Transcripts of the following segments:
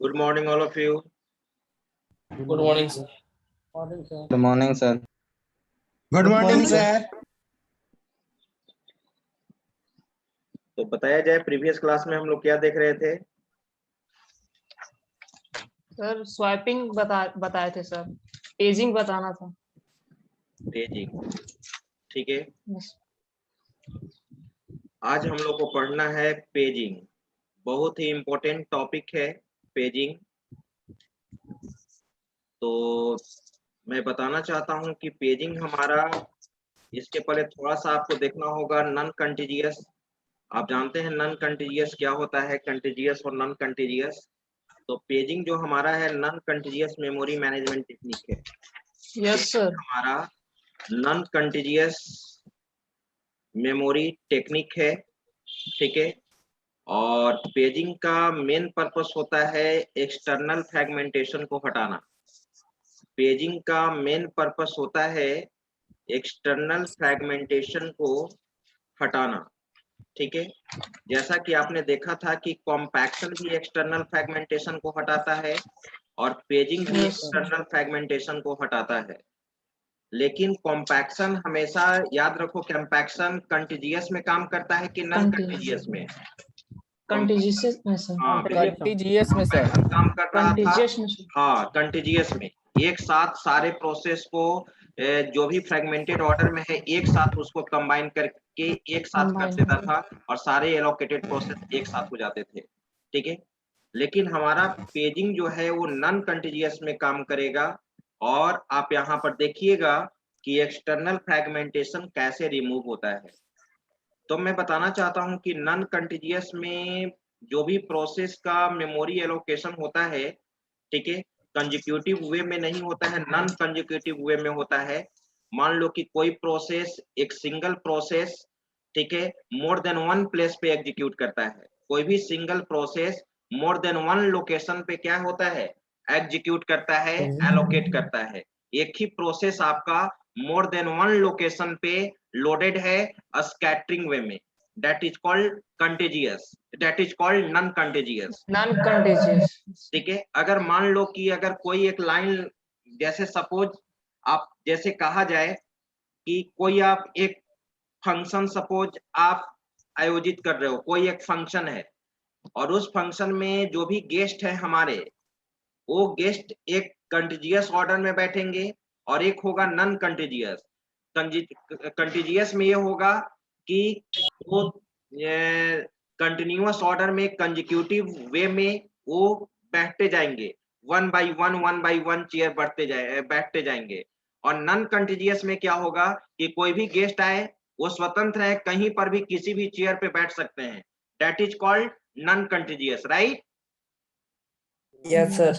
Good morning, all of you. Good morning, sir. Morning, sir. Good morning, sir. Good morning sir. तो बताया जाए previous class में हम लोग क्या देख रहे थे। सर स्वाइपिंग बताए थे सर, पेजिंग बताना था। पेजिंग, ठीक है। Yes. आज हम लोग को पढ़ना है पेजिंग। बहुत ही इम्पोर्टेंट टॉपिक है पेजिंग। तो मैं बताना चाहता हूं कि पेजिंग हमारा, इसके पहले थोड़ा सा आपको देखना होगा नॉन कंटीजियस। आप जानते हैं नॉन कंटीजियस क्या होता है, कंटीजियस और नॉन कंटीजियस। तो पेजिंग जो हमारा है non contiguous memory management technique है। Yes, sir. हमारा नॉन कंटीजियस मेमोरी टेक्निक है, ठीक है। और पेजिंग का मेन पर्पस होता है एक्सटर्नल फ्रैगमेंटेशन को हटाना। पेजिंग का मेन पर्पस होता है एक्सटर्नल फ्रैगमेंटेशन को हटाना, ठीक है। जैसा कि आपने देखा था कि कॉम्पैक्शन भी एक्सटर्नल फ्रैगमेंटेशन को हटाता है और पेजिंग भी Yes. एक्सटर्नल फ्रैगमेंटेशन को हटाता है। लेकिन कॉम्पैक्शन हमेशा याद रखो, कॉम्पैक्शन कंटीजियस में काम करता है कि नॉन कंटीजियस में? कंटीजियस में सर। हाँ, कंटीजियस में सर। कॉम्पैक्शन काम कर रहा था। कंटीजियस में सर। हाँ, कंटीजियस में एक साथ सारे प्रोसेस को जो भी फ्रेगमेंटेड ऑर्डर में है एक साथ उसको कंबाइन करके एक साथ कर देता था और सारे एलोकेटेड प्रोसेस एक साथ हो जाते थे, ठीक है। लेकिन हमारा पेजिंग जो है वो नॉन कंटीजियस में काम करेगा। और आप यहाँ पर देखिएगा कि एक्सटर्नल फ्रैगमेंटेशन कैसे रिमूव होता है। तो मैं बताना चाहता हूँ कि नॉन कंटीजियस में जो भी प्रोसेस का मेमोरी एलोकेशन होता है, ठीक है, कंजिक्यूटिव वे में नहीं होता है, नॉन कंजिक्यूटिव वे में होता है। मान लो कि कोई प्रोसेस, एक सिंगल प्रोसेस, ठीक है, मोर देन वन प्लेस पे एग्जीक्यूट करता है। कोई भी सिंगल प्रोसेस मोर देन वन लोकेशन पे क्या होता है, एग्जीक्यूट करता है, एलोकेट करता है। एक ही प्रोसेस आपका मोर देन वन लोकेशन पे लोडेड है स्कैटरिंग वे में, that is called contagious, that is called non contagious, non contiguous. ठीक है। अगर मान लो कि अगर कोई एक लाइन, जैसे सपोज आप, जैसे कहा जाए कि कोई आप एक फंक्शन सपोज आप आयोजित कर रहे हो, कोई एक फंक्शन है और उस फंक्शन में जो भी गेस्ट है हमारे, वो गेस्ट एक कंटीजियस ऑर्डर में बैठेंगे और एक होगा नॉन कंटीजियस। कंटीजियस में ये होगा कि वो कंटिन्यूअस ऑर्डर में कंजिक्यूटिव वे में वो बैठते जाएंगे, वन बाय वन चेयर बैठते जाएंगे। और नॉन कंटीजियस में क्या होगा कि कोई भी गेस्ट आए वो स्वतंत्र है, कहीं पर भी किसी भी चेयर पे बैठ सकते हैं। That is called non contiguous, right? Yes, sir.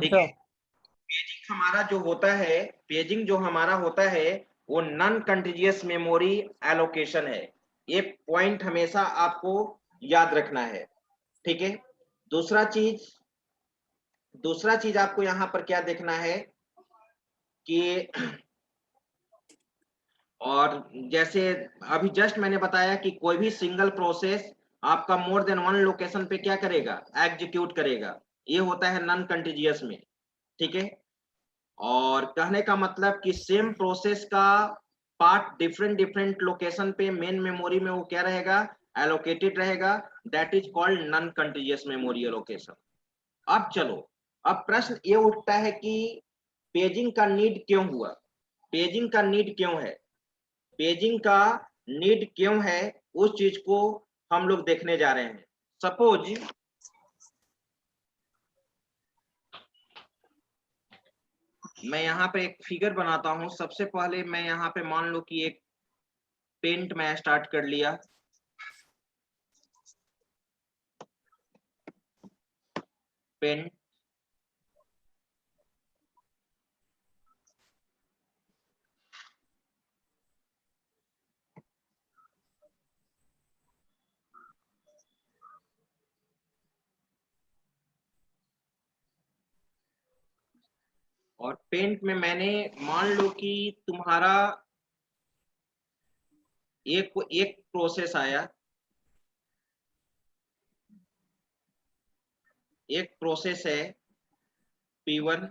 ठीक है। पेजिंग हमारा जो होता है, पेजिंग जो हमारा होता है वो नॉन कंटीजियस मेमोरी एलोकेशन है। ये पॉइंट हमेशा आपको याद रखना है, ठीक है। दूसरा चीज आपको यहाँ पर क्या देखना है कि, और जैसे अभी जस्ट मैंने बताया कि कोई भी सिंगल प्रोसेस आपका मोर देन वन लोकेशन पे क्या करेगा, एग्जीक्यूट करेगा। ये होता है नॉन कंटीजियस में, ठीक है। और कहने का मतलब कि सेम प्रोसेस का पार्ट डिफरेंट लोकेशन पे मेन मेमोरी में वो क्या रहेगा, एलोकेटेड रहेगा। That is called non contiguous memory allocation. अब चलो, अब प्रश्न ये उठता है कि पेजिंग का नीड क्यों हुआ, पेजिंग का नीड क्यों है, पेजिंग का नीड क्यों है, उस चीज को हम लोग देखने जा रहे हैं। सपोज मैं यहाँ पे एक फिगर बनाता हूं। सबसे पहले मैं यहाँ पे मान लो कि एक पेंट में स्टार्ट कर लिया, पेंट, और पेंट में मैंने मान लो कि तुम्हारा एक प्रोसेस आया, एक प्रोसेस है P1,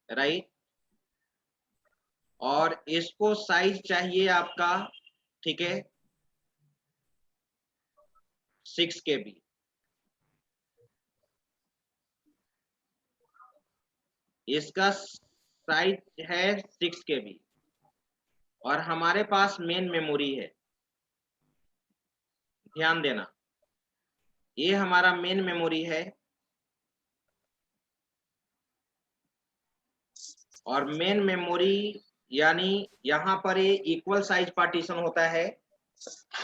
राइट, और इसको साइज चाहिए आपका, ठीक है, 6 KB। इसका साइज है 6 KB और हमारे पास मेन मेमोरी है। ध्यान देना, ये हमारा मेन मेमोरी है और मेन मेमोरी यानी यहाँ पर ये इक्वल साइज पार्टीशन होता है,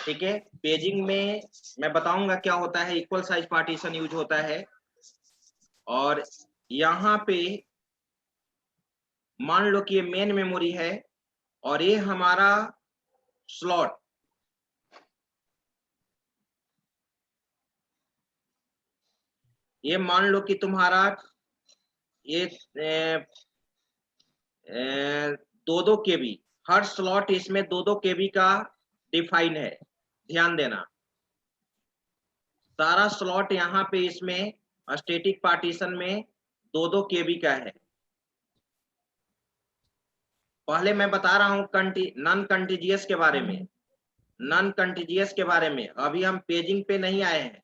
ठीक है। पेजिंग में मैं बताऊंगा क्या होता है, इक्वल साइज पार्टीशन यूज होता है। और यहाँ पे मान लो कि ये मेन मेमोरी है और ये हमारा स्लॉट, ये मान लो कि तुम्हारा ये 2-2 KB, हर स्लॉट इसमें 2-2 KB का डिफाइन है। ध्यान देना, सारा स्लॉट यहाँ पे इसमें स्टैटिक पार्टीशन में 2-2 KB का है। पहले मैं बता रहा हूँ नॉन कंटीजियस के बारे में, नॉन कंटीजियस के बारे में। अभी हम पेजिंग पे नहीं आए हैं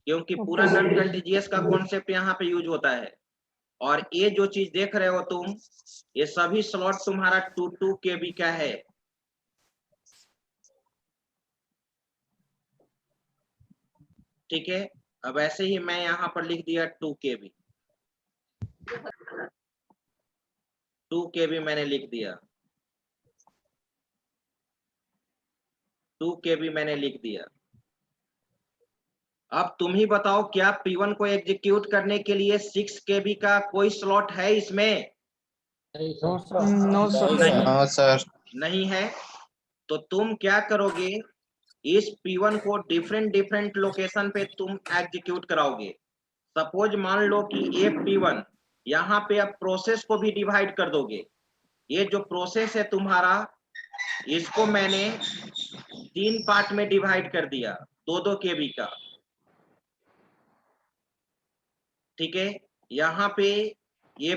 क्योंकि पूरा नॉन कंटीजियस का कॉन्सेप्ट यहाँ पे यूज होता है। और ये जो चीज देख रहे हो तुम, ये सभी स्लॉट तुम्हारा 2-2 KB का है। ठीक है, अब ऐसे ही मैं यहाँ पर लिख दिया 2 KB, 2 KB मैंने लिख दिया, 2 KB मैंने लिख दिया। अब तुम ही बताओ, क्या P1 को एग्जीक्यूट करने के लिए 6 KB का कोई स्लॉट है इसमें? No, sir. No sir. हाँ सर। नहीं है। तो तुम क्या करोगे, इस P1 को डिफरेंट लोकेशन पे तुम एग्जीक्यूट कराओगे। सपोज मान लो कि ये P1, यहाँ पे अब प्रोसेस को भी डिवाइड कर दोगे। ये जो प्रोसेस है तुम्हारा, इसको मैंने 3 पार्ट में डिवाइड कर दिया, 2-2 KB का, ठीक है। यहाँ पे ये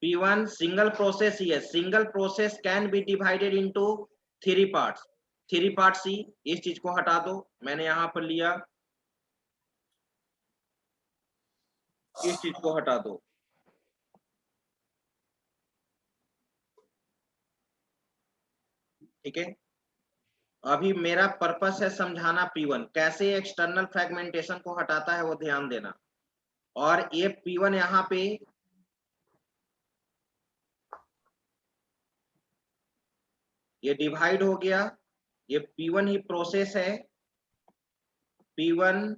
P1 सिंगल प्रोसेस ही है। Single process can be divided into 3 parts. 3 parts ही, इस चीज को हटा दो, मैंने यहाँ पर लिया, इस चीज को हटा दो, ठीक है। अभी मेरा पर्पस है समझाना P1 कैसे एक्सटर्नल फ्रेगमेंटेशन को हटाता है, वो ध्यान देना। और ये P1 यहाँ पे ये डिवाइड हो गया, ये P1 ही प्रोसेस है, P1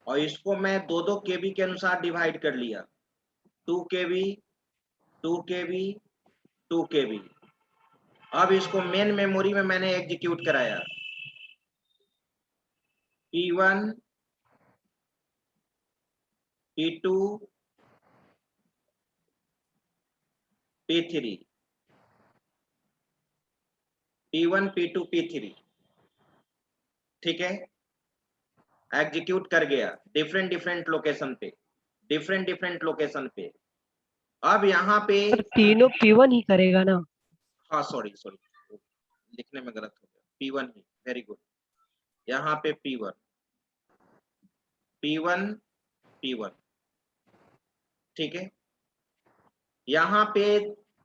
और इसको मैं 2-2 KB के अनुसार डिवाइड कर लिया, 2 KB, 2 KB, 2 KB। अब इसको मेन मेमोरी में मैंने एग्जीक्यूट कराया, P1, P2, P3, P1, P2, P3, ठीक है। एग्जीक्यूट कर गया डिफरेंट लोकेशन पे। अब यहाँ पे तीनों P1 ही करेगा ना? हाँ सॉरी लिखने में गलत हो गया, P1 ही, वेरी गुड। यहाँ पे P1, ठीक है। यहाँ पे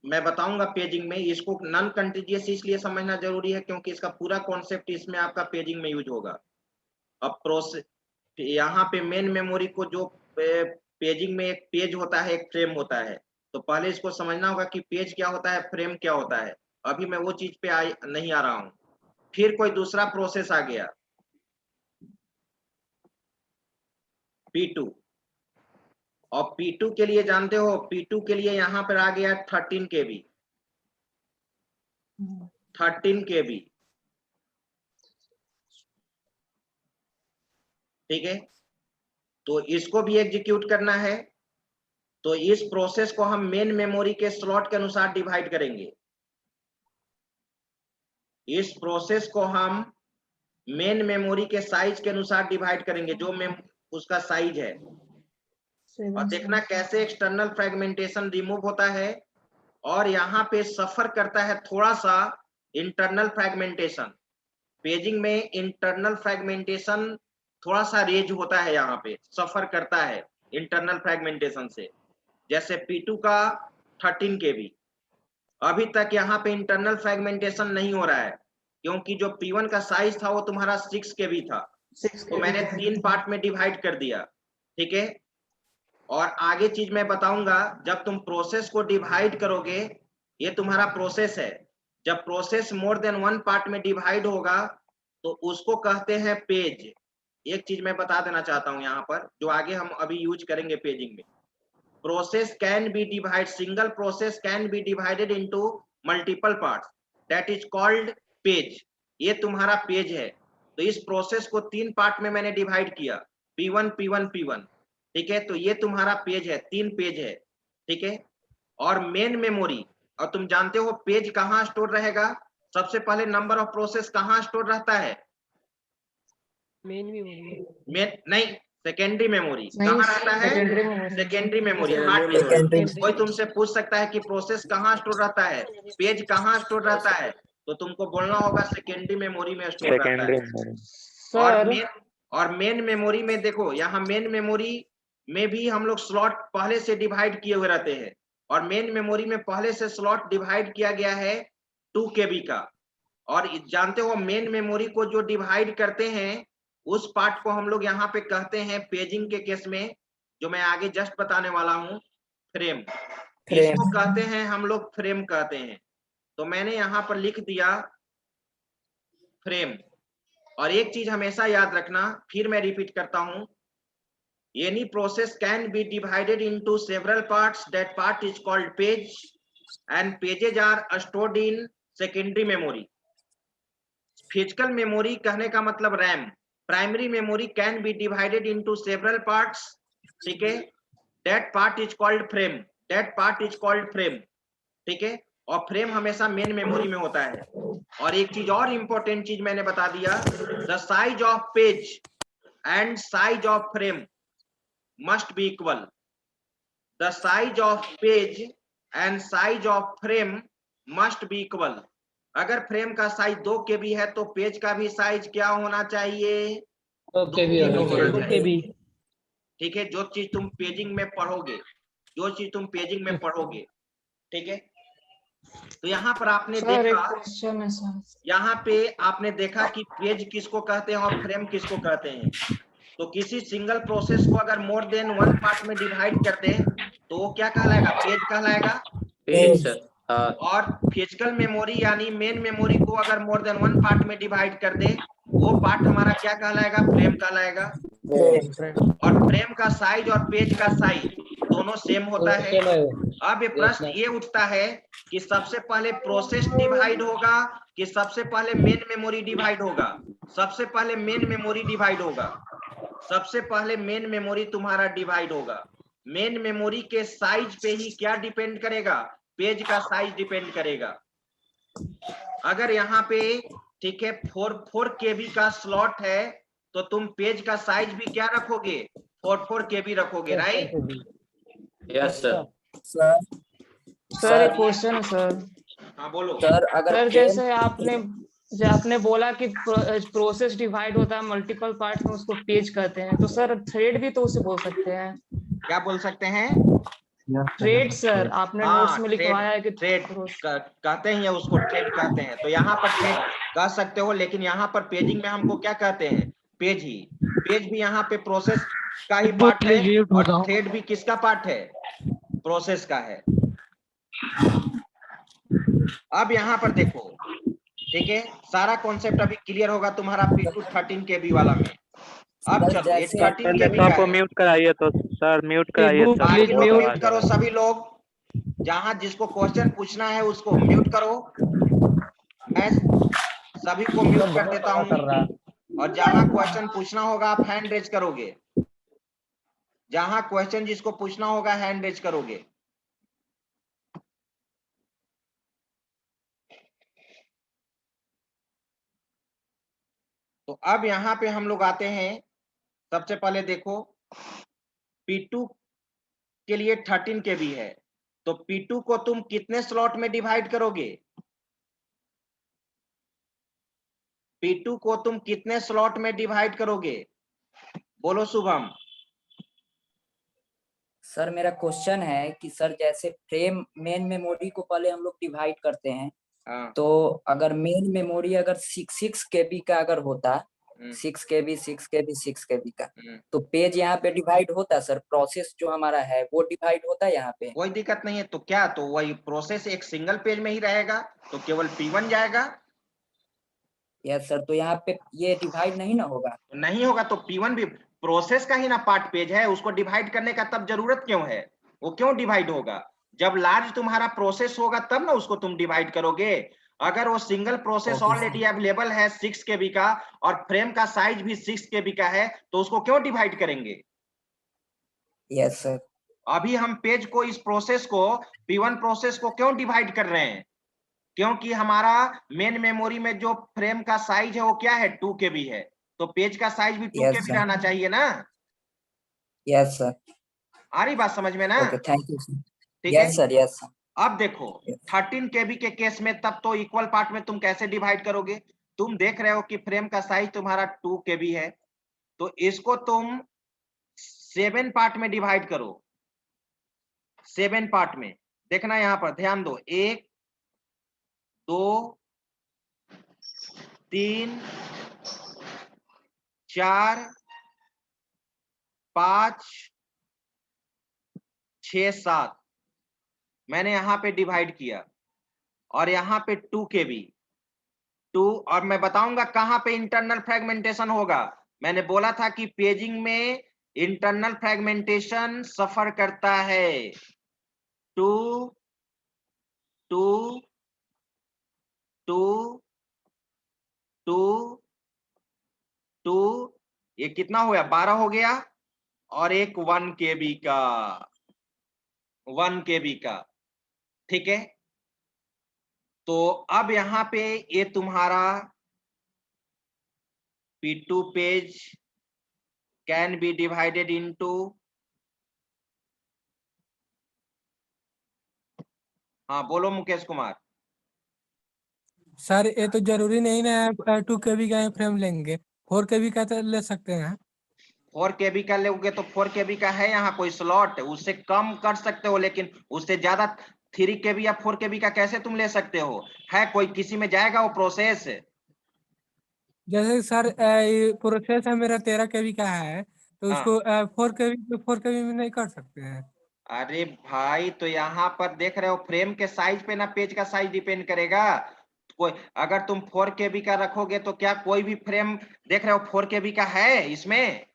मैं बताऊंगा पेजिंग में, इसको नॉन कंटीजियस इसलिए समझना जरूरी है क्योंकि इसका पूरा कॉन्सेप्ट इसमें आपका पेजिंग में यूज होगा। अब प्रोसेस, यहाँ पे मेन मेमोरी को जो पेजिंग में एक पेज होता है, एक फ्रेम होता है, तो पहले इसको समझना होगा कि पेज क्या होता है, फ्रेम क्या होता है। अभी मैं वो चीज पे नहीं आ रहा हूं। फिर कोई दूसरा प्रोसेस आ गया, P2, और P2 के लिए जानते हो, P2 के लिए यहाँ पर आ गया 13 KB, 13 KB, ठीक है। तो इसको भी एग्जीक्यूट करना है, तो इस प्रोसेस को हम मेन मेमोरी के स्लॉट के अनुसार डिवाइड करेंगे। इस प्रोसेस को हम मेन मेमोरी के साइज के अनुसार डिवाइड करेंगे, जो उसका साइज है, और देखना कैसे एक्सटर्नल फ्रेगमेंटेशन रिमूव होता है, और यहाँ पे सफर करता है थोड़ा सा इंटरनल फ्रेगमेंटेशन। पेजिंग में इंटरनल फ्रेगमेंटेशन थोड़ा सा रेज होता है, यहाँ पे सफर करता है इंटरनल फ्रेगमेंटेशन से, जैसे P2 का 13 KB। अभी तक यहाँ पे इंटरनल फ्रेगमेंटेशन नहीं हो रहा है, क्योंकि जो P1 का साइज था वो तुम्हारा 6 KB था, तो मैंने 3 पार्ट में डिवाइड कर दिया, ठीक है। और आगे चीज मैं बताऊंगा, जब तुम प्रोसेस को डिवाइड करोगे, ये तुम्हारा प्रोसेस है, जब प्रोसेस मोर देन 1 पार्ट में डिवाइड होगा तो उसको कहते हैं पेज। एक चीज मैं बता देना चाहता हूं यहाँ पर, जो आगे हम अभी यूज करेंगे पेजिंग में। Process can B divide, single process can be divided into multiple parts, that is called page. ये तुम्हारा पेज है। तो इस प्रोसेस को 3 पार्ट में मैंने डिवाइड किया, P1 P1 P1, ठीक है। तो ये तुम्हारा पेज है, 3 पेज है, ठीक है। और मेन मेमोरी, और तुम जानते हो पेज कहाँ स्टोर रहेगा? सबसे पहले नंबर ऑफ प्रोसेस कहाँ स्टोर रहता है? Main memory. मेन नहीं, सेकेंडरी मेमोरी। नहीं, कहाँ रहता है? Secondary memory. Secondary memory, hard memory. कोई तुमसे पूछ सकता है कि प्रोसेस कहाँ स्टोर रहता है, पेज कहाँ स्टोर रहता है, तो तुमको बोलना होगा सेकेंडरी मेमोरी में स्टोर रहता है। सर और मेन मेमोरी में देखो, यहाँ मेन मेमोरी में भी हम लोग स्लॉट पहले से डिवाइड किए हुए रहते हैं, और मेन मेमोरी में पहले से स्लॉट डिवाइड किया गया है 2 KB का। और जानते हो मेन मेमोरी को जो डिवाइड करते हैं, उस पार्ट को हम लोग यहाँ पे कहते हैं पेजिंग के केस में, जो मैं आगे जस्ट बताने वाला हूँ, फ्रेम। इसको कहते हैं हम लोग फ्रेम कहते हैं। तो मैंने यहाँ पर लिख दिया फ्रेम। और एक चीज हमेशा याद रखना, फिर मैं रिपीट करता हूं, any process can be divided into several parts, that part is called page, and pages are stored in secondary memory. Physical memory कहने का मतलब RAM. Primary memory can be divided into several parts, ठीक है, that part is called frame, that part is called frame, ठीक है। और frame हमेशा main memory में होता है। और एक चीज और इंपॉर्टेंट चीज मैंने बता दिया, the size of page and size of frame must be equal. The size of page and size of frame must be equal. अगर फ्रेम का साइज 2 KB है तो पेज का भी साइज क्या होना चाहिए? 2 KB होना चाहिए। के भी। ठीक है, जो चीज तुम पेजिंग में पढ़ोगे, जो चीज तुम पेजिंग में पढ़ोगे, ठीक है। तो यहाँ पर आपने सर एक देखा, क्वेश्चन है सर। यहाँ पे आपने देखा कि पेज किसको कहते हैं और फ्रेम किसको कहते हैं। तो किसी सिंगल प्रोसेस को अगर मोर देन 1 पार्ट में डिवाइड कर दे तो वो क्या कहलाएगा? पेज कहलाएगा। पेज। और फिजिकल मेमोरी यानी मेन मेमोरी को अगर मोर देन 1 पार्ट में डिवाइड कर दे, वो पार्ट हमारा क्या कहलाएगा? फ्रेम कहलाएगा। और फ्रेम का साइज और पेज का साइज दोनों सेम होता है। अब ये प्रश्न ये उठता है कि सबसे पहले प्रोसेस डिवाइड होगा कि सबसे पहले मेन मेमोरी डिवाइड होगा? सबसे पहले मेन मेमोरी डिवाइड होगा। सबसे पहले मेन मेमोरी तुम्हारा डिवाइड होगा। मेन मेमोरी के साइज पे ही क्या डिपेंड करेगा? पेज का साइज डिपेंड करेगा। अगर यहाँ पे ठीक है 4 KB का स्लॉट है तो तुम पेज का साइज भी क्या रखोगे? 4 KB रखोगे, राइट? Yes sir. सर एक क्वेश्चन है सर। हाँ बोलो। सर जैसे आपने बोला कि प्रोसेस डिवाइड होता है मल्टीपल पार्ट में, उसको पेज कहते हैं, तो सर थ्रेड भी तो उसे बोल सकते हैं। क्या बोल सकते हैं? थ्रेड सर, आपने नोट्स में लिखवाया है कि थ्रेड कहते हैं, उसको थ्रेड कहते हैं। तो यहाँ पर थ्रेड कह सकते हो, लेकिन यहाँ पर पेजिंग में हमको क्या कहते हैं? पेज ही। पेज भी यहाँ पे प्रोसेस का ही पार्ट है, और थ्रेड भी किसका पार्ट है? प्रोसेस का है। अब यहाँ पर देखो, ठीक है, सारा कॉन्सेप्ट अभी क्लियर होगा तुम्हारा P2 13 KB वाला में। अब चलो ये 13 KB का है। म्यूट कराइए तो सर, म्यूट कराइए सर। बाकी लोग म्यूट करो, सभी लोग जहां जिसको क्वेश्चन पूछना है उसको म्यूट करो। मैं सभी को म्यूट कर देता हूं, और जहां क्वेश्चन पूछना होगा आप हैंड रेज करोगे। जहां क्वेश्चन जिसको पूछना होगा हैंड रेज करोगे। तो अब यहाँ पे हम लोग आते हैं, सबसे पहले देखो P2 के लिए 13 KB है, तो P2 को तुम कितने स्लॉट में डिवाइड करोगे? P2 को तुम कितने स्लॉट में डिवाइड करोगे? बोलो शुभम। सर मेरा क्वेश्चन है कि सर जैसे फ्रेम मेन मेमोरी को पहले हम लोग डिवाइड करते हैं, हाँ, तो अगर मेन मेमोरी अगर 6 KB का अगर होता, 6 KB 6 KB 6 KB का, तो पेज यहाँ पे डिवाइड होता सर, प्रोसेस जो हमारा है वो डिवाइड होता है यहाँ पे? कोई दिक्कत नहीं है। तो क्या, तो वही प्रोसेस एक सिंगल पेज में ही रहेगा, तो केवल P1 जाएगा। यस सर, तो यहाँ पे ये डिवाइड नहीं ना होगा? नहीं होगा, तो P1 भी प्रोसेस का ही ना पार्ट पेज है, उसको डिवाइड करने का तब जरूरत क्यों है? वो क्यों डिवाइड होगा? जब लार्ज तुम्हारा प्रोसेस होगा तब ना उसको तुम डिवाइड करोगे। अगर वो सिंगल प्रोसेस ऑलरेडी अवेलेबल है 6 KB का और फ्रेम का साइज भी 6 KB का है, तो उसको क्यों डिवाइड करेंगे? Yes sir. अभी हम पेज को, इस प्रोसेस को, P1 प्रोसेस को क्यों डिवाइड कर रहे हैं? क्योंकि हमारा मेन मेमोरी में जो फ्रेम का साइज है वो क्या है, 2 KB है, तो पेज का साइज भी 2 Yes, KB sir. रहना चाहिए ना। Yes sir. आ रही बात समझ में ना? Okay, thank you sir. ठीक है। Yes sir, yes sir. अब देखो 13 KB के केस में तब तो इक्वल पार्ट में तुम कैसे डिवाइड करोगे? तुम देख रहे हो कि फ्रेम का साइज तुम्हारा 2 KB है, तो इसको तुम 7 पार्ट में डिवाइड करो। 7 पार्ट में देखना, यहां पर ध्यान दो, 1 2 3 4 5 6 7 मैंने यहां पे डिवाइड किया, और यहां पे 2 KB 2, और मैं बताऊंगा कहां पे इंटरनल फ्रेगमेंटेशन होगा। मैंने बोला था कि पेजिंग में इंटरनल फ्रेगमेंटेशन सफर करता है। 2 2 2 2 2, ये कितना हो गया? 12 हो गया, और एक 1 KB का, 1 KB का। ठीक है, तो अब यहां पे ये तुम्हारा P2 page can be divided into, हाँ बोलो मुकेश कुमार। सर ये तो जरूरी नहीं ना 2 KB का फ्रेम लेंगे, 4 KB का तो ले सकते हैं। 4 KB का लोगे तो 4 KB का है यहाँ कोई स्लॉट, उससे कम कर सकते हो, लेकिन उससे ज्यादा 3 KB या 4 KB का कैसे तुम ले सकते हो? है कोई किसी में जाएगा वो प्रोसेस? जैसे सर प्रोसेस है मेरा 13 KB का है, तो हाँ। उसको 4 KB में नहीं कर सकते हैं। अरे भाई, तो यहाँ पर देख रहे हो फ्रेम के साइज पे ना पेज का साइज डिपेंड करेगा। कोई अगर तुम 4 KB का रखोगे तो क्या कोई भी फ्रेम देख रहे हो 4 KB का है इसमें?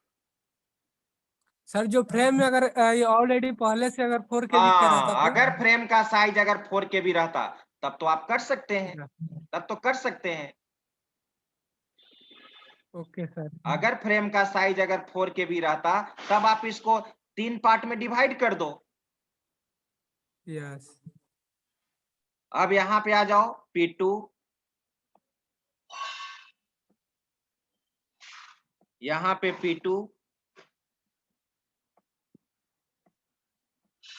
सर जो फ्रेम में अगर ये ऑलरेडी पहले से अगर 4 KB का रहता हाँ, तो अगर फ्रेम का साइज अगर 4 KB रहता तब तो आप कर सकते हैं, तब तो कर सकते हैं। Okay sir. अगर फ्रेम का साइज अगर 4 KB रहता तब आप इसको 3 पार्ट में डिवाइड कर दो। यस। अब यहां पे आ जाओ, P2, यहां पे P2,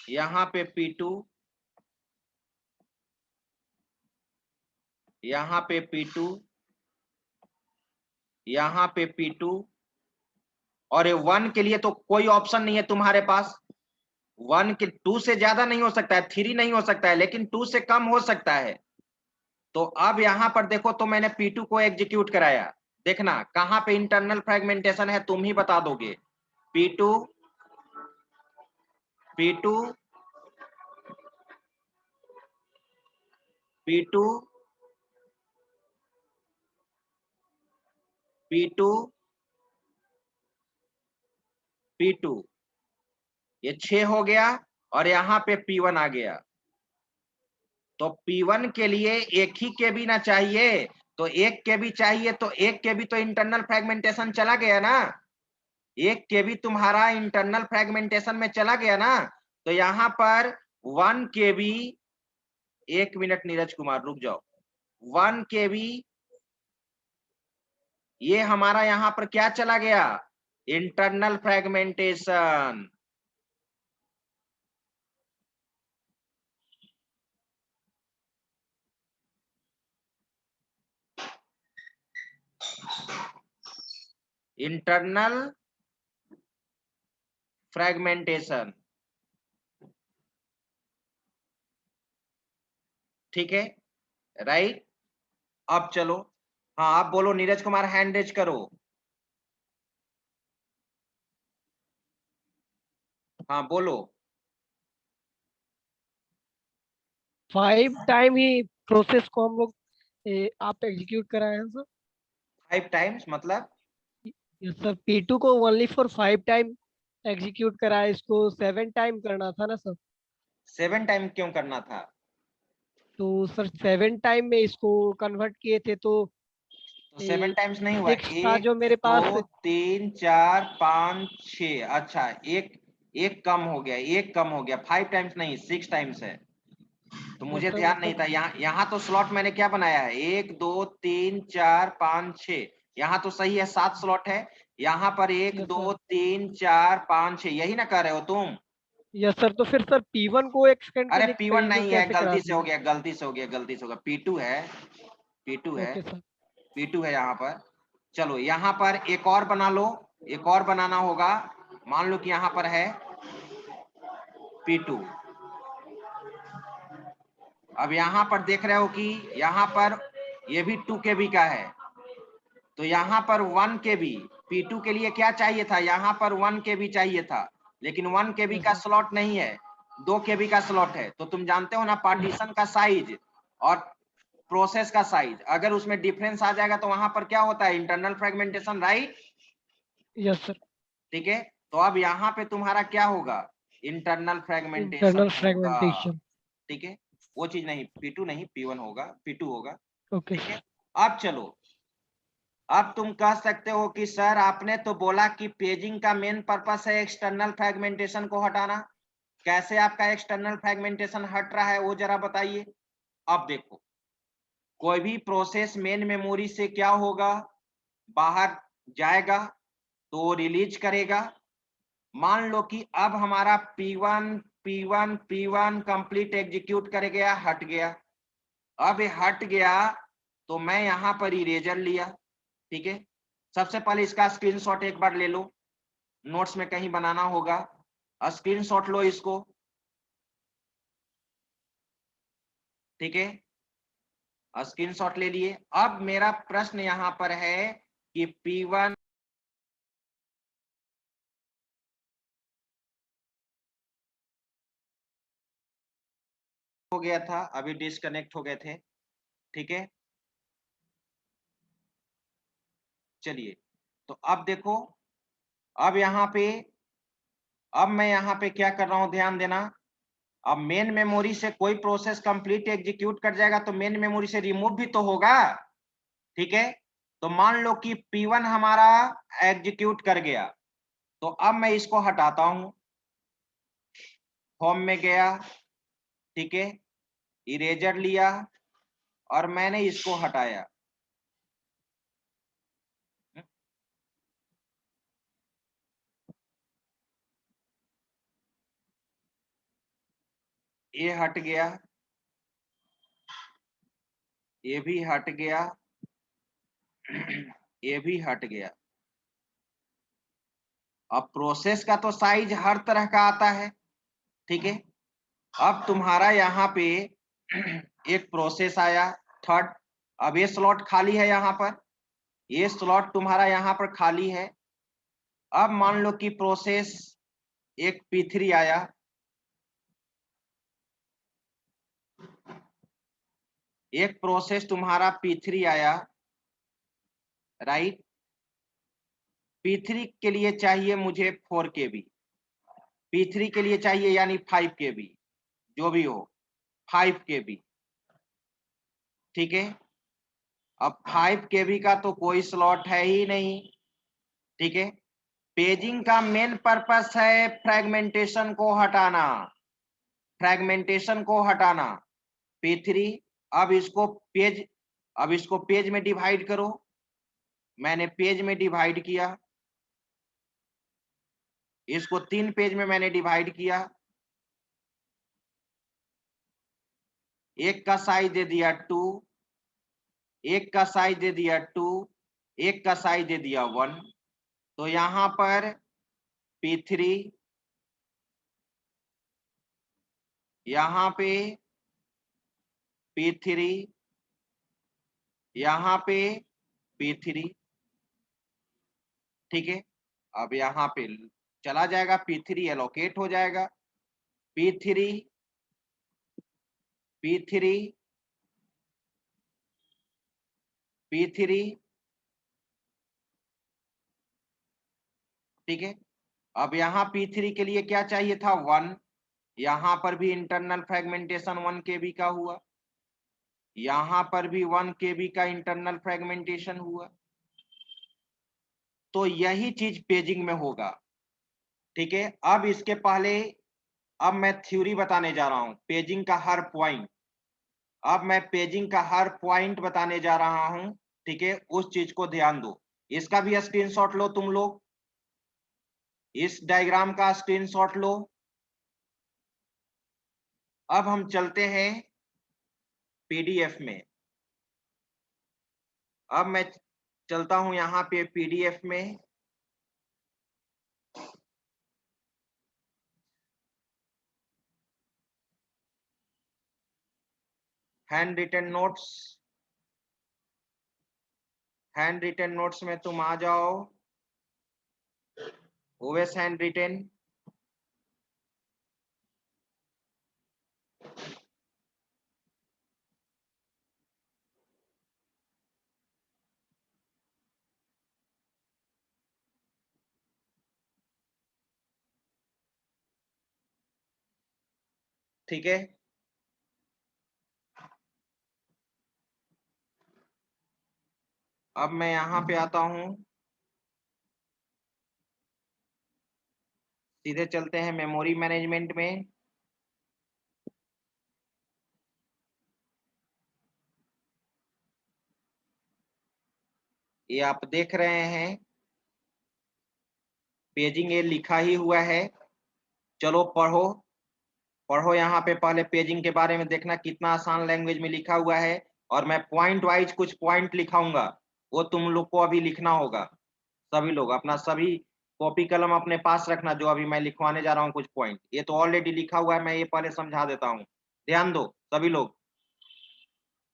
यहां पे P2, यहां पे P2, यहां पे P2, और ये 1 के लिए तो कोई ऑप्शन नहीं है तुम्हारे पास। 1 के 2 से ज्यादा नहीं हो सकता है, 3 नहीं हो सकता है, लेकिन 2 से कम हो सकता है। तो अब यहां पर देखो, तो मैंने P2 को एग्जीक्यूट कराया, देखना कहां पे इंटरनल फ्रेगमेंटेशन है तुम ही बता दोगे। P2 P2 P2 P2 P2, ये 6 हो गया, और यहां पे P1 आ गया। तो P1 के लिए एक ही KB ना चाहिए, तो 1 KB चाहिए, तो 1 KB तो इंटरनल फ्रेगमेंटेशन चला गया ना, 1 KB तुम्हारा इंटरनल फ्रेगमेंटेशन में चला गया ना। तो यहां पर 1 KB, 1 मिनट नीरज कुमार रुक जाओ, 1 KB ये हमारा यहाँ पर क्या चला गया, इंटरनल फ्रेगमेंटेशन। इंटरनल फ्रेगमेंटेशन, ठीक है, राइट। अब चलो, हाँ आप बोलो, नीरज कुमार हैंड रेज करो। हाँ बोलो। 5 टाइम ही प्रोसेस को हम लोग आप एग्जीक्यूट कराए हैं सर। 5 टाइम्स मतलब यस सर, P2 को ओनली फॉर 5 टाइम एग्जीक्यूट कराया, इसको 7 टाइम करना था ना सर। 7 टाइम क्यों करना था? तो सर 7 टाइम में इसको कन्वर्ट किए थे तो 7 टाइम्स नहीं हुआ, 6 था जो मेरे 1 पास। 2 3 4 5 6, अच्छा एक कम हो गया, एक कम हो गया, 5 टाइम्स नहीं 6 टाइम्स है। तो मुझे सर, ध्यान नहीं था, यहाँ तो स्लॉट मैंने क्या बनाया है, 1 2 3 4 5 6, यहाँ तो सही है 7 स्लॉट है। यहाँ पर 1 यस 2 सर। 3 4 5 6, यही ना कर रहे हो तुम? यस सर, तो फिर सर P1 को एक सेकंड के अरे लिए P1 नहीं है, कैसे करा गलती से हो दिया? गया, गलती से हो गया, गलती से हो गया, P2 है, P2 है, ओके सर। P2 है यहाँ पर। चलो यहाँ पर एक और बना लो, एक और बनाना होगा। मान लो कि यहाँ पर है P2। अब यहाँ पर देख रहे हो कि यहाँ पर ये भी 2 KB का है, तो यहाँ पर 1 KB, P2 के लिए क्या चाहिए था, यहाँ पर 1 KB चाहिए था, लेकिन 1 KB का स्लॉट नहीं है, 2 KB का स्लॉट है। तो तुम जानते हो ना पार्टीशन का साइज और प्रोसेस का साइज, अगर उसमें डिफरेंस आ जाएगा तो वहां पर क्या होता है, internal fragmentation, right. Yes sir. ठीक है, तो अब यहाँ पे तुम्हारा क्या होगा, इंटरनल फ्रेगमेंटेशन इंटरनल होगा, फ्रेगमेंटेशन। ठीक है। वो चीज नहीं, P2 नहीं P1 होगा, P2 होगा, ओके ठीक है। सर। अब चलो, अब तुम कह सकते हो कि सर आपने तो बोला कि पेजिंग का मेन पर्पस है एक्सटर्नल फ्रेगमेंटेशन को हटाना, कैसे आपका एक्सटर्नल फ्रेगमेंटेशन हट रहा है वो जरा बताइए। अब देखो, कोई भी प्रोसेस मेन मेमोरी से क्या होगा, बाहर जाएगा तो रिलीज करेगा। मान लो कि अब हमारा P1 कंप्लीट एग्जीक्यूट कर गया, हट गया। अब ये हट गया तो मैं यहां पर इरेजर लिया, ठीक है। सबसे पहले इसका स्क्रीनशॉट एक बार ले लो, नोट्स में कहीं बनाना होगा, स्क्रीनशॉट लो इसको, ठीक है, स्क्रीनशॉट ले लिए। अब मेरा प्रश्न यहां पर है कि P1 हो गया था, अभी डिस्कनेक्ट हो गए थे, ठीक है। चलिए, तो अब देखो, अब यहाँ पे, अब मैं यहाँ पे क्या कर रहा हूं, ध्यान देना। अब मेन मेमोरी से कोई प्रोसेस कंप्लीट एग्जीक्यूट कर जाएगा तो मेन मेमोरी से रिमूव भी तो होगा, ठीक है। तो मान लो कि P1 हमारा एग्जीक्यूट कर गया, तो अब मैं इसको हटाता हूं, होम में गया, ठीक है, इरेजर लिया और मैंने इसको हटाया। ये हट गया, ये भी हट गया, ये भी हट गया। अब प्रोसेस का तो साइज हर तरह का आता है, ठीक है। अब तुम्हारा यहाँ पे एक प्रोसेस आया थर्ड, अब ये स्लॉट खाली है, यहाँ पर ये स्लॉट तुम्हारा यहाँ पर खाली है। अब मान लो कि प्रोसेस एक P3 आया, एक प्रोसेस तुम्हारा P3 आया, राइट। P3 के लिए चाहिए मुझे 4 KB, P3 के लिए चाहिए यानी 5 KB, जो भी हो 5 KB, ठीक है। अब 5 KB का तो कोई स्लॉट है ही नहीं, ठीक है। पेजिंग का मेन पर्पस है फ्रेगमेंटेशन को हटाना, फ्रेगमेंटेशन को हटाना। P3, अब इसको पेज में डिवाइड करो, मैंने पेज में डिवाइड किया, इसको 3 पेज में मैंने डिवाइड किया, एक का साइज दे दिया 2, एक का साइज दे दिया 2, एक का साइज दे दिया 1। तो यहां पर P3, यहां पे P3, यहां पे P3, ठीक है। अब यहां पे चला जाएगा, P3 एलोकेट हो जाएगा, P3, P3, P3, ठीक है। अब यहाँ P3 के लिए क्या चाहिए था 1, यहां पर भी इंटरनल फ्रेगमेंटेशन 1 kb का हुआ, यहां पर भी 1 kb का इंटरनल फ्रेगमेंटेशन हुआ। तो यही चीज पेजिंग में होगा, ठीक है। अब इसके पहले अब मैं थ्योरी बताने जा रहा हूं, पेजिंग का हर पॉइंट। अब मैं पेजिंग का हर पॉइंट बताने जा रहा हूं, ठीक है। उस चीज को ध्यान दो, इसका भी स्क्रीनशॉट लो तुम लोग, इस डायग्राम का स्क्रीनशॉट लो। अब हम चलते हैं पीडीएफ में। अब मैं चलता हूं यहां पे पीडीएफ में, hand written notes, hand written notes में तुम आ जाओ, ओवेस हैंड रिटन, ठीक है। अब मैं यहां पे आता हूं, सीधे चलते हैं मेमोरी मैनेजमेंट में। ये आप देख रहे हैं पेजिंग, ये लिखा ही हुआ है। चलो पढ़ो, पढ़ो यहाँ पे पहले पेजिंग के बारे में, देखना कितना आसान लैंग्वेज में लिखा हुआ है। और मैं पॉइंट वाइज कुछ पॉइंट लिखाऊंगा, वो तुम लोग को अभी लिखना होगा। सभी लोग अपना सभी कॉपी कलम अपने पास रखना, जो अभी मैं लिखवाने जा रहा हूँ कुछ पॉइंट। ये तो ऑलरेडी लिखा हुआ है, मैं ये पहले समझा देता हूँ, ध्यान दो सभी लोग।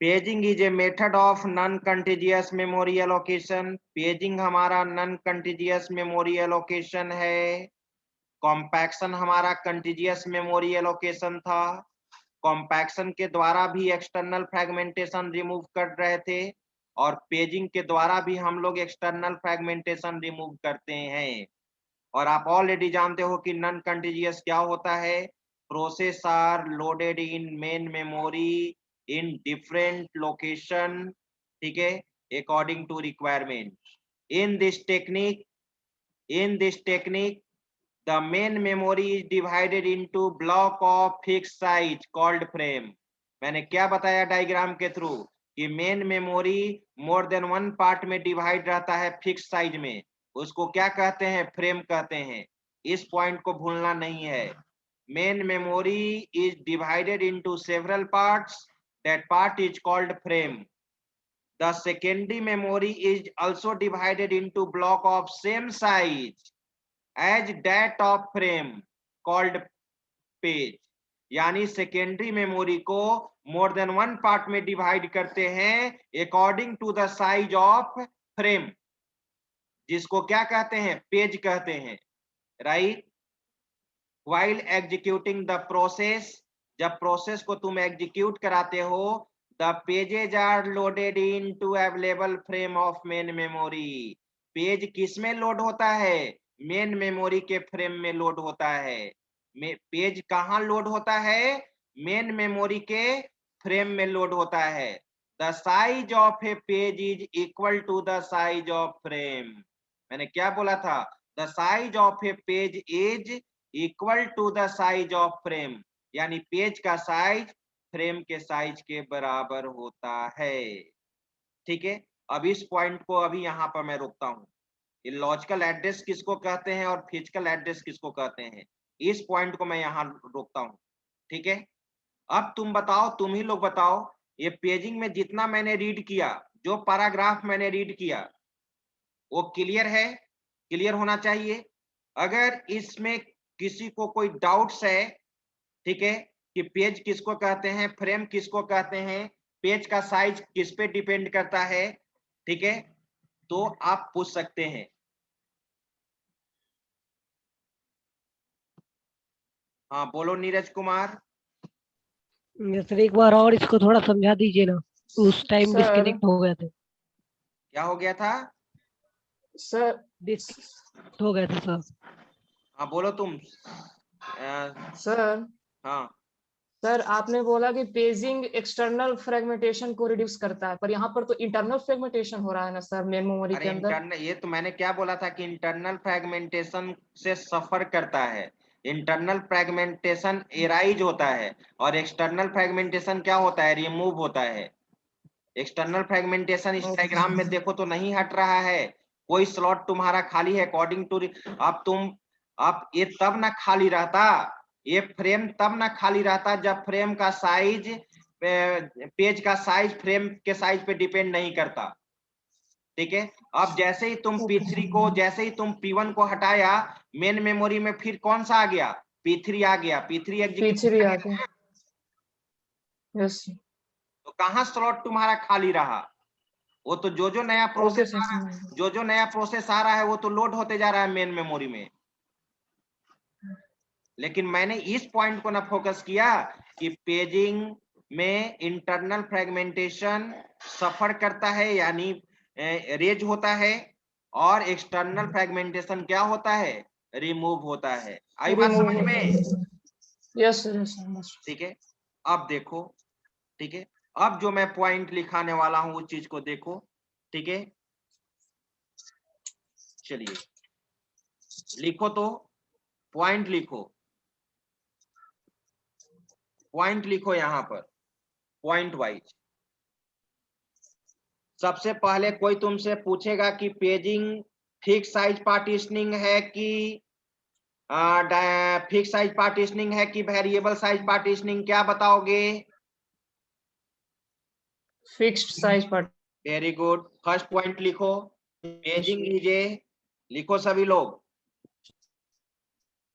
Paging is a method of non contiguous memory allocation. Paging हमारा नॉन कंटीजियस मेमोरी एलोकेशन है। कॉम्पैक्शन हमारा कंटीजियस मेमोरी एलोकेशन था। कॉम्पैक्शन के द्वारा भी एक्सटर्नल फ्रेगमेंटेशन रिमूव कर रहे थे, और पेजिंग के द्वारा भी हम लोग एक्सटर्नल फ्रेगमेंटेशन रिमूव करते हैं। और आप ऑलरेडी जानते हो कि नॉन कंटीजियस क्या होता है। Process are loaded in main memory in different location, ठीक है, according to requirement. In this technique, in this technique the main memory is divided into block of fixed size called frame। मैंने क्या बताया diagram के through कि main memory मोर than one part में divide रहता है फिक्स साइज में, उसको क्या कहते हैं, फ्रेम कहते हैं। इस पॉइंट को भूलना नहीं है। Main memory is divided into several parts, that part is called frame. The secondary memory is also divided into block of same size as that of frame called page। यानी secondary memory को more than one part में divide करते हैं according to the size of frame, जिसको क्या कहते हैं, page कहते हैं, right. While executing the process, जब प्रोसेस को तुम एग्जीक्यूट कराते हो, the pages are loaded into available frame of main memory। Page किस में लोड होता है, मेन मेमोरी के फ्रेम में लोड होता है। पेज कहाँ लोड होता है, मेन मेमोरी के फ्रेम में लोड होता है। The size of a page is equal to the size of frame. मैंने क्या बोला था, the size of a page is equal to the size of frame, यानी पेज का साइज फ्रेम के साइज के बराबर होता है, ठीक है। अब इस पॉइंट को अभी यहाँ पर मैं रोकता हूँ। ये लॉजिकल एड्रेस किसको कहते हैं और फिजिकल एड्रेस किसको कहते हैं, इस पॉइंट को मैं यहाँ रोकता हूँ। ठीक है, अब तुम बताओ, तुम ही लोग बताओ, ये पेजिंग में जितना मैंने रीड किया, जो पैराग्राफ मैंने रीड किया, वो क्लियर है? क्लियर होना चाहिए। अगर इसमें किसी को कोई डाउट्स है, ठीक है, कि पेज किसको कहते हैं, फ्रेम किसको कहते हैं, पेज का साइज किस पे डिपेंड करता है, ठीक है, तो आप पूछ सकते हैं। हाँ बोलो नीरज कुमार। सर एक बार और इसको थोड़ा समझा दीजिए ना, उस टाइम सर डिस्कनेक्ट हो गए थे। क्या हो गया था? सर डिस्कनेक्ट हो गए थे सर। हाँ बोलो तुम। सर हाँ सर आपने बोला कि पेजिंग एक्सटर्नल फ्रेगमेंटेशन को रिड्यूस करता है, पर यहाँ पर तो इंटरनल फ्रेगमेंटेशन हो रहा है ना सर मेन मेमोरी अरे के अंदर। इंटरनल, ये तो मैंने क्या बोला था कि इंटरनल फ्रेगमेंटेशन से सफर करता है। इंटरनल फ्रेगमेंटेशन एराइज होता है और एक्सटर्नल फ्रेगमेंटेशन क्या होता है, रिमूव होता है। एक्सटर्नल फ्रेगमेंटेशन इस डायग्राम में देखो तो नहीं हट रहा है, कोई स्लॉट तुम्हारा खाली है अकॉर्डिंग टू, अब ये तब ना खाली रहता, ये फ्रेम तब ना खाली रहता जब फ्रेम का साइज, पेज का साइज फ्रेम के साइज पे डिपेंड नहीं करता। ठीक है, अब जैसे ही तुम P3 को, जैसे ही तुम P1 को हटाया, मेन मेमोरी में फिर कौन सा आ गया, P3 आ गया। P3 एग्जीक्यूट P3 आ गया। यस तो कहाँ स्लॉट तुम्हारा खाली रहा? वो तो जो नया ओके प्रोसेस सर आ रहा है, जो नया प्रोसेस आ रहा है वो तो लोड होते जा रहा है मेन मेमोरी में। लेकिन मैंने इस पॉइंट को ना फोकस किया कि पेजिंग में इंटरनल फ्रेगमेंटेशन सफर करता है, यानी रेज होता है, और एक्सटर्नल फ्रेगमेंटेशन क्या होता है, रिमूव होता है। आई बात समझ में? Yes sir. ठीक है, अब देखो, ठीक है, अब जो मैं पॉइंट लिखाने वाला हूं उस चीज को देखो। ठीक है, चलिए लिखो, तो पॉइंट लिखो, पॉइंट लिखो यहां पर, पॉइंट वाइज। सबसे पहले कोई तुमसे पूछेगा कि पेजिंग फिक्स साइज पार्टीशनिंग है कि फिक्स साइज पार्टीशनिंग है कि वेरिएबल साइज पार्टीशनिंग, क्या बताओगे? Fixed size part. Very good, first point लिखो, पेजिंग इज ए, लिखो सभी लोग,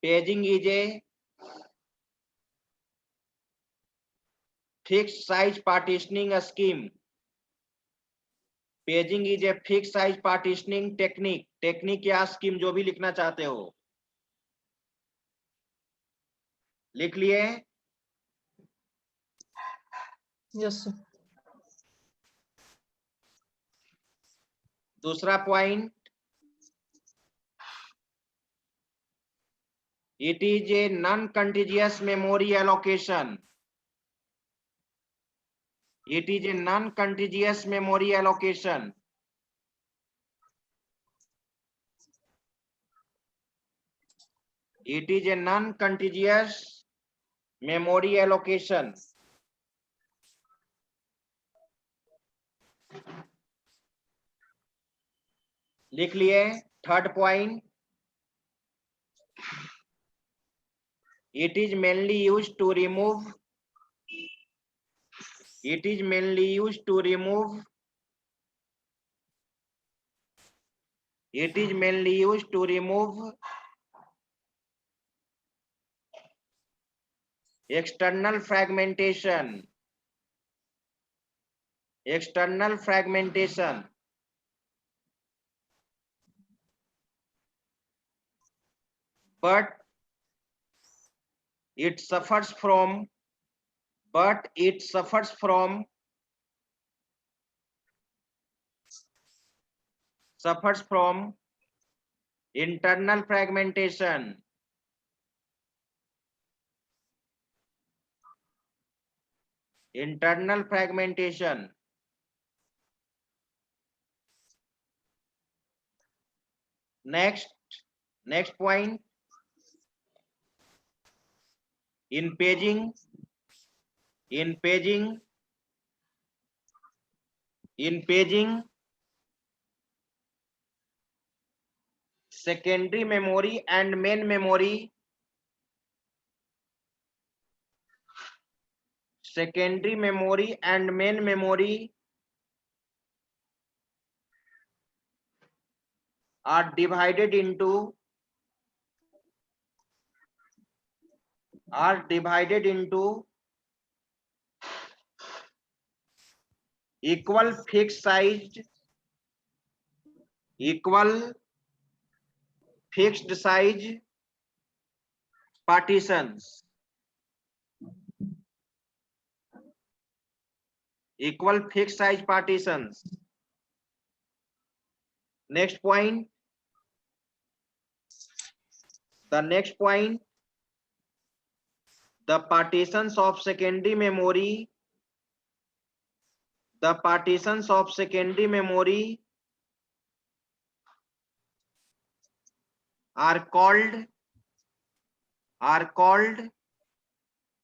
paging is a fix size partitioning scheme. Paging is a fix size partitioning technique, technique या scheme जो भी लिखना चाहते हो, लिख लिए? Yes sir. दूसरा point, it is a non-contiguous memory allocation. It is a non-contiguous memory allocation. It is a non-contiguous memory allocation. लिख लिए? Third point, it is mainly used to remove, it is mainly used to remove, it is mainly used to remove external fragmentation, external fragmentation. But it suffers from, suffers from internal fragmentation. Internal fragmentation. Next point, in paging, secondary memory and main memory, secondary memory and main memory are divided into equal fixed size partitions. Equal fixed size partitions. Next point. The next point, the partitions of secondary memory, the partitions of secondary memory are called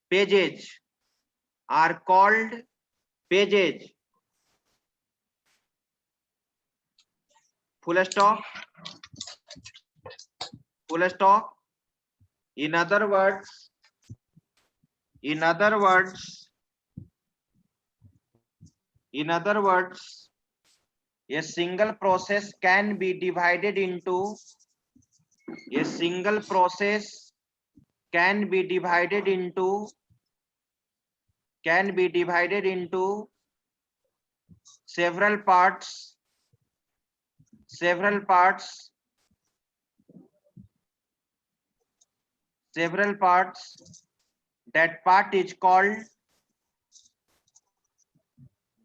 pages, are called pages. Full stop. Full stop. In other words, a single process can be divided into several parts.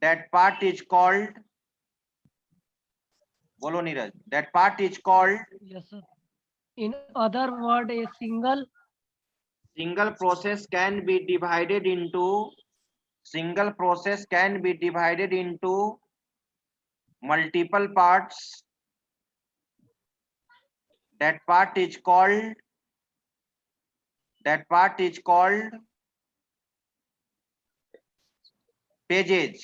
That part is called bolo Neeraj, that part is called Yes, sir. In other word, a single process can be divided into multiple parts. That part is called pages.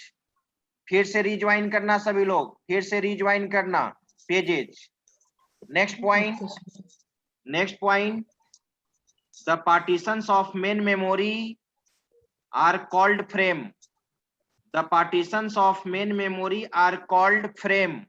फिर से rejoin करना सभी लोग, फिर से rejoin करना pages. Next point, the partitions of main memory are called frame. The partitions of main memory are called frame.